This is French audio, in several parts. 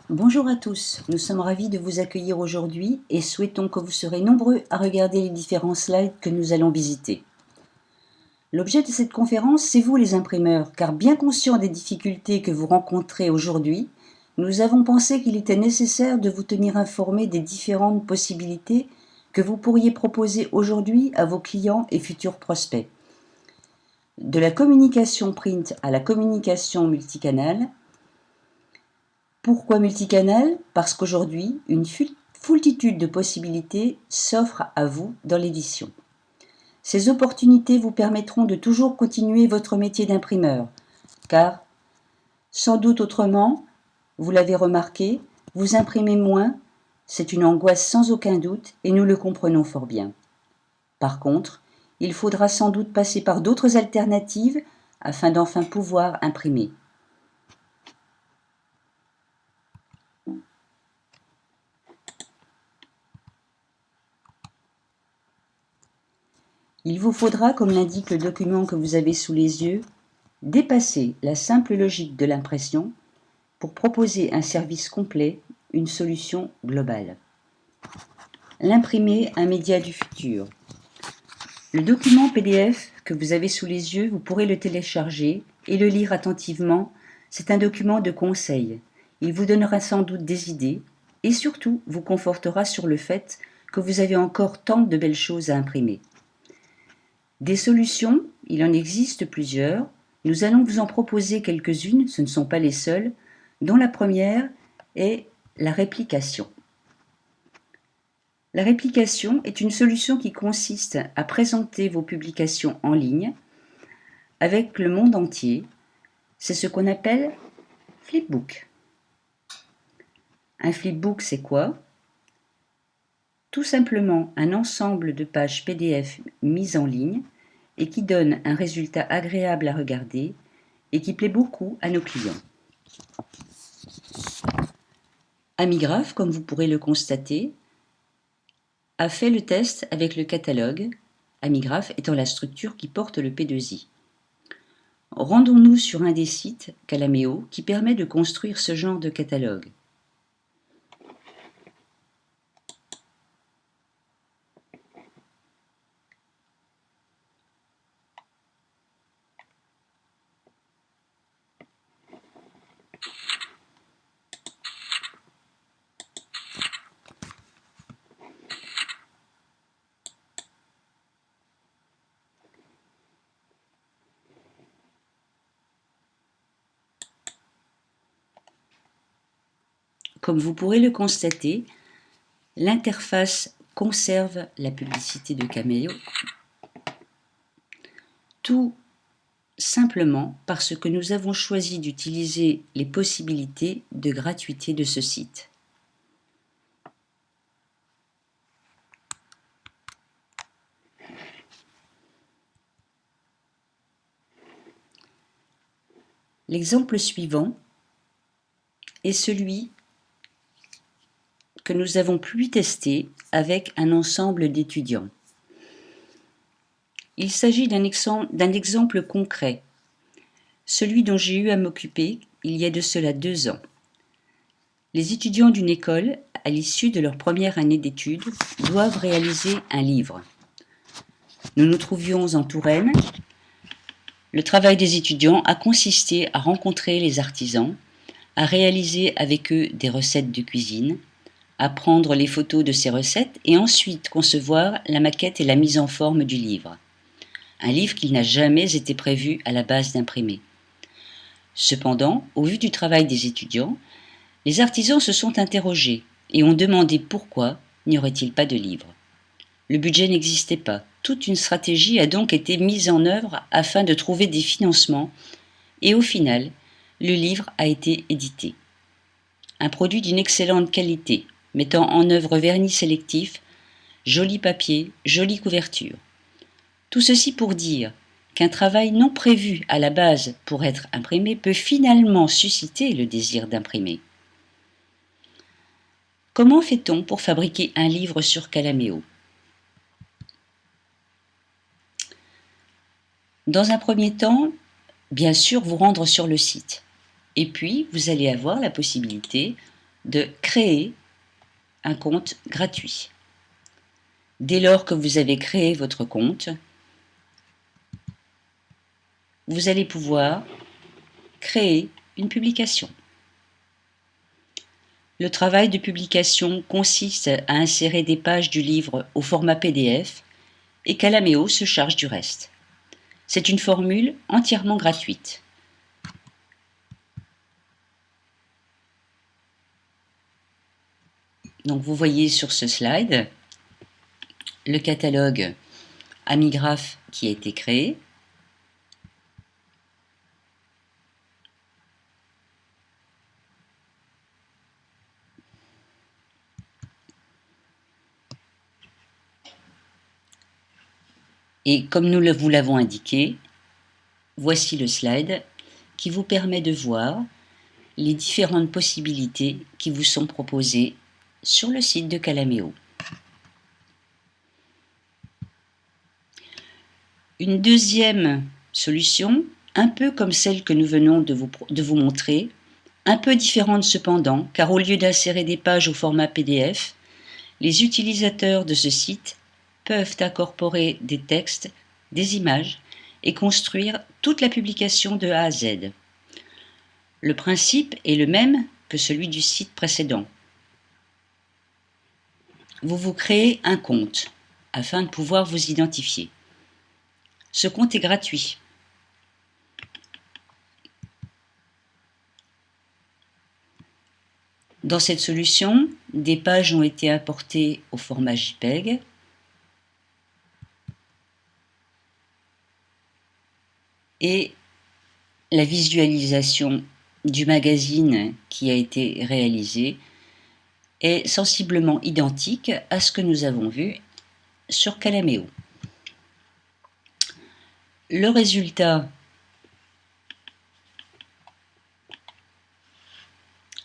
Bonjour à tous, nous sommes ravis de vous accueillir aujourd'hui et souhaitons que vous serez nombreux à regarder les différents slides que nous allons visiter. L'objet de cette conférence, c'est vous les imprimeurs, car bien conscients des difficultés que vous rencontrez aujourd'hui, nous avons pensé qu'il était nécessaire de vous tenir informés des différentes possibilités que vous pourriez proposer aujourd'hui à vos clients et futurs prospects. De la communication print à la communication multicanal. Pourquoi multicanal? Parce qu'aujourd'hui, une foultitude de possibilités s'offrent à vous dans l'édition. Ces opportunités vous permettront de toujours continuer votre métier d'imprimeur, car, sans doute autrement, vous l'avez remarqué, vous imprimez moins, c'est une angoisse sans aucun doute et nous le comprenons fort bien. Par contre, il faudra sans doute passer par d'autres alternatives afin d'enfin pouvoir imprimer. Il vous faudra, comme l'indique le document que vous avez sous les yeux, dépasser la simple logique de l'impression pour proposer un service complet, une solution globale. L'imprimer, un média du futur. Le document PDF que vous avez sous les yeux, vous pourrez le télécharger et le lire attentivement. C'est un document de conseil. Il vous donnera sans doute des idées et surtout vous confortera sur le fait que vous avez encore tant de belles choses à imprimer. Des solutions, il en existe plusieurs. Nous allons vous en proposer quelques-unes, ce ne sont pas les seules, dont la première est la réplication. La réplication est une solution qui consiste à présenter vos publications en ligne avec le monde entier. C'est ce qu'on appelle flipbook. Un flipbook, c'est quoi? Tout simplement un ensemble de pages PDF mises en ligne et qui donne un résultat agréable à regarder et qui plaît beaucoup à nos clients. Amigraph, comme vous pourrez le constater, a fait le test avec le catalogue, Amigraph étant la structure qui porte le P2I. Rendons-nous sur un des sites, Calameo, qui permet de construire ce genre de catalogue. Comme vous pourrez le constater, l'interface conserve la publicité de Cameo, tout simplement parce que nous avons choisi d'utiliser les possibilités de gratuité de ce site. L'exemple suivant est celui que nous avons pu tester avec un ensemble d'étudiants. Il s'agit d'un exemple concret, celui dont j'ai eu à m'occuper il y a de cela 2 ans. Les étudiants d'une école, à l'issue de leur première année d'études, doivent réaliser un livre. Nous nous trouvions en Touraine. Le travail des étudiants a consisté à rencontrer les artisans, à réaliser avec eux des recettes de cuisine, à prendre les photos de ces recettes et ensuite concevoir la maquette et la mise en forme du livre. Un livre qu'il n'a jamais été prévu à la base d'imprimer. Cependant, au vu du travail des étudiants, les artisans se sont interrogés et ont demandé pourquoi n'y aurait-il pas de livre. Le budget n'existait pas. Toute une stratégie a donc été mise en œuvre afin de trouver des financements et au final, le livre a été édité. Un produit d'une excellente qualité, mettant en œuvre vernis sélectif, joli papier, jolie couverture. Tout ceci pour dire qu'un travail non prévu à la base pour être imprimé peut finalement susciter le désir d'imprimer. Comment fait-on pour fabriquer un livre sur Calameo? Dans un premier temps, bien sûr, vous rendre sur le site. Et puis, vous allez avoir la possibilité de créer un compte gratuit. Dès lors que vous avez créé votre compte, vous allez pouvoir créer une publication. Le travail de publication consiste à insérer des pages du livre au format PDF et Calaméo se charge du reste. C'est une formule entièrement gratuite. Donc vous voyez sur ce slide le catalogue Amigraph qui a été créé. Et comme nous vous l'avons indiqué, voici le slide qui vous permet de voir les différentes possibilités qui vous sont proposées sur le site de Calaméo. Une deuxième solution, un peu comme celle que nous venons de vous montrer, un peu différente cependant, car au lieu d'insérer des pages au format PDF, les utilisateurs de ce site peuvent incorporer des textes, des images et construire toute la publication de A à Z. Le principe est le même que celui du site précédent. Vous vous créez un compte afin de pouvoir vous identifier. Ce compte est gratuit. Dans cette solution, des pages ont été importées au format JPEG. Et la visualisation du magazine qui a été réalisée est sensiblement identique à ce que nous avons vu sur Calaméo. Le résultat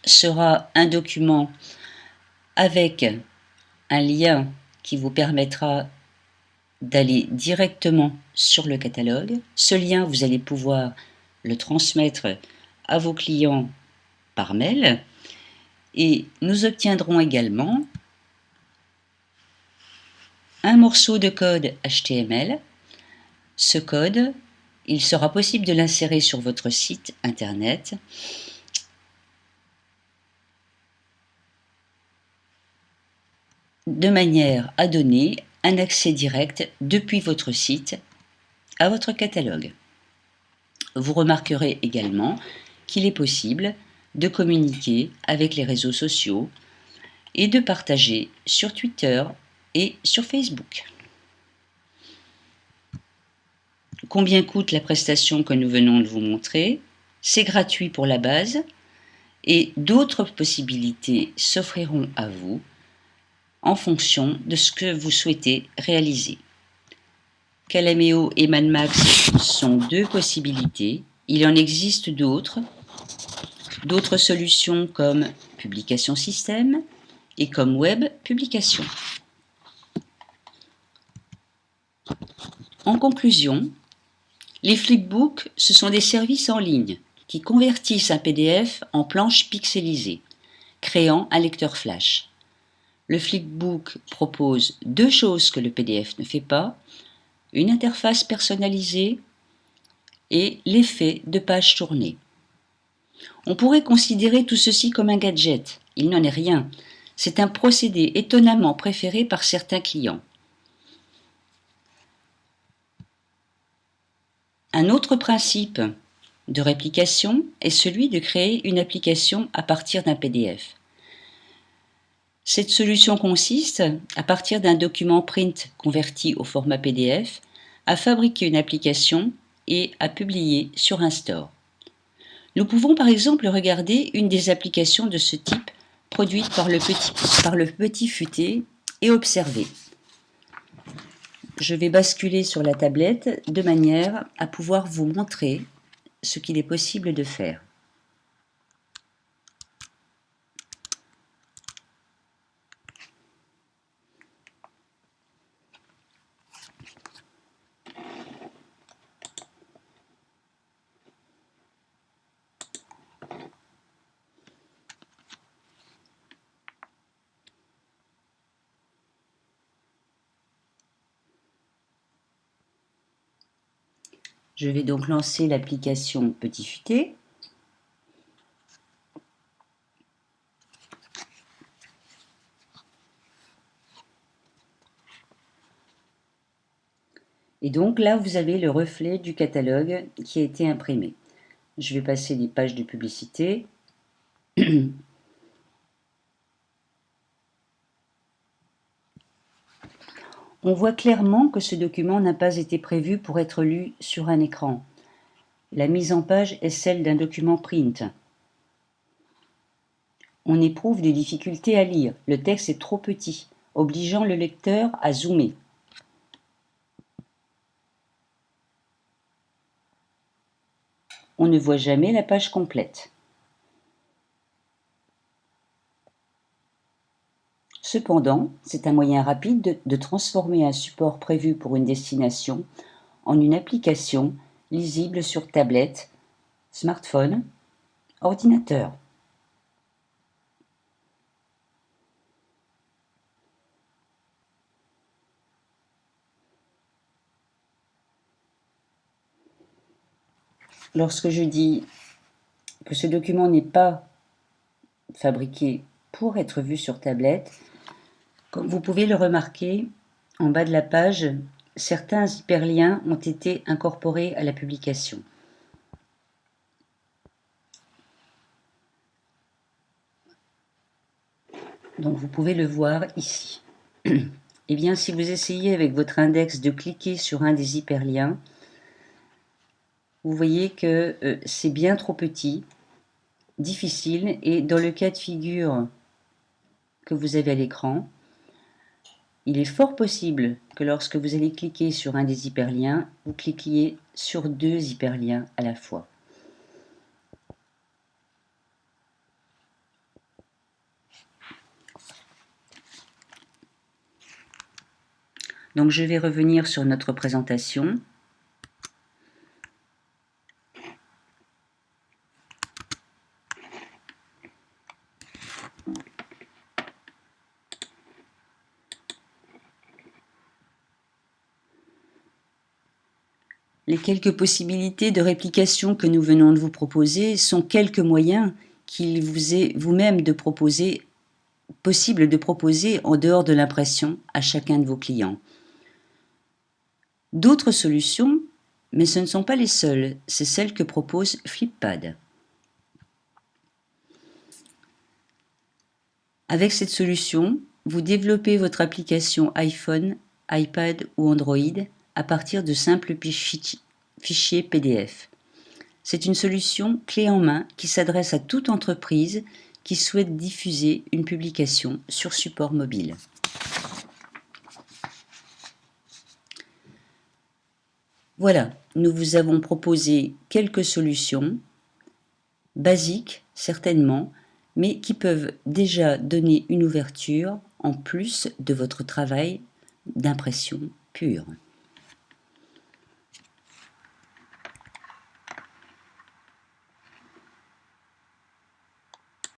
sera un document avec un lien qui vous permettra d'aller directement sur le catalogue. Ce lien, vous allez pouvoir le transmettre à vos clients par mail et nous obtiendrons également un morceau de code HTML. Ce code, il sera possible de l'insérer sur votre site internet de manière à donner un accès direct depuis votre site à votre catalogue. Vous remarquerez également qu'il est possible de communiquer avec les réseaux sociaux et de partager sur Twitter et sur Facebook. Combien coûte la prestation que nous venons de vous montrer? C'est gratuit pour la base et d'autres possibilités s'offriront à vous en fonction de ce que vous souhaitez réaliser. Calaméo et MadMax sont deux possibilités. Il en existe d'autres solutions comme Publication Système et comme Web Publication. En conclusion, les flipbooks, ce sont des services en ligne qui convertissent un PDF en planche pixelisée, créant un lecteur flash. Le flipbook propose deux choses que le PDF ne fait pas, une interface personnalisée et l'effet de page tournée. On pourrait considérer tout ceci comme un gadget. Il n'en est rien. C'est un procédé étonnamment préféré par certains clients. Un autre principe de réplication est celui de créer une application à partir d'un PDF. Cette solution consiste, à partir d'un document print converti au format PDF, à fabriquer une application et à publier sur un store. Nous pouvons par exemple regarder une des applications de ce type produite par le petit futé et observer. Je vais basculer sur la tablette de manière à pouvoir vous montrer ce qu'il est possible de faire. Je vais donc lancer l'application Petit Futé. Et donc là, vous avez le reflet du catalogue qui a été imprimé. Je vais passer les pages de publicité. On voit clairement que ce document n'a pas été prévu pour être lu sur un écran. La mise en page est celle d'un document print. On éprouve des difficultés à lire. Le texte est trop petit, obligeant le lecteur à zoomer. On ne voit jamais la page complète. Cependant, c'est un moyen rapide de transformer un support prévu pour une destination en une application lisible sur tablette, smartphone, ordinateur. Lorsque je dis que ce document n'est pas fabriqué pour être vu sur tablette, comme vous pouvez le remarquer, en bas de la page, certains hyperliens ont été incorporés à la publication. Donc vous pouvez le voir ici. Eh bien, si vous essayez avec votre index de cliquer sur un des hyperliens, vous voyez que c'est bien trop petit, difficile, et dans le cas de figure que vous avez à l'écran, il est fort possible que lorsque vous allez cliquer sur un des hyperliens, vous cliquiez sur deux hyperliens à la fois. Donc je vais revenir sur notre présentation. Les quelques possibilités de réplication que nous venons de vous proposer sont quelques moyens qu'il vous est vous-même possible de proposer en dehors de l'impression à chacun de vos clients. D'autres solutions, mais ce ne sont pas les seules, c'est celles que propose Flippad. Avec cette solution, vous développez votre application iPhone, iPad ou Android à partir de simples fichiers PDF. C'est une solution clé en main qui s'adresse à toute entreprise qui souhaite diffuser une publication sur support mobile. Voilà, nous vous avons proposé quelques solutions, basiques certainement, mais qui peuvent déjà donner une ouverture en plus de votre travail d'impression pure.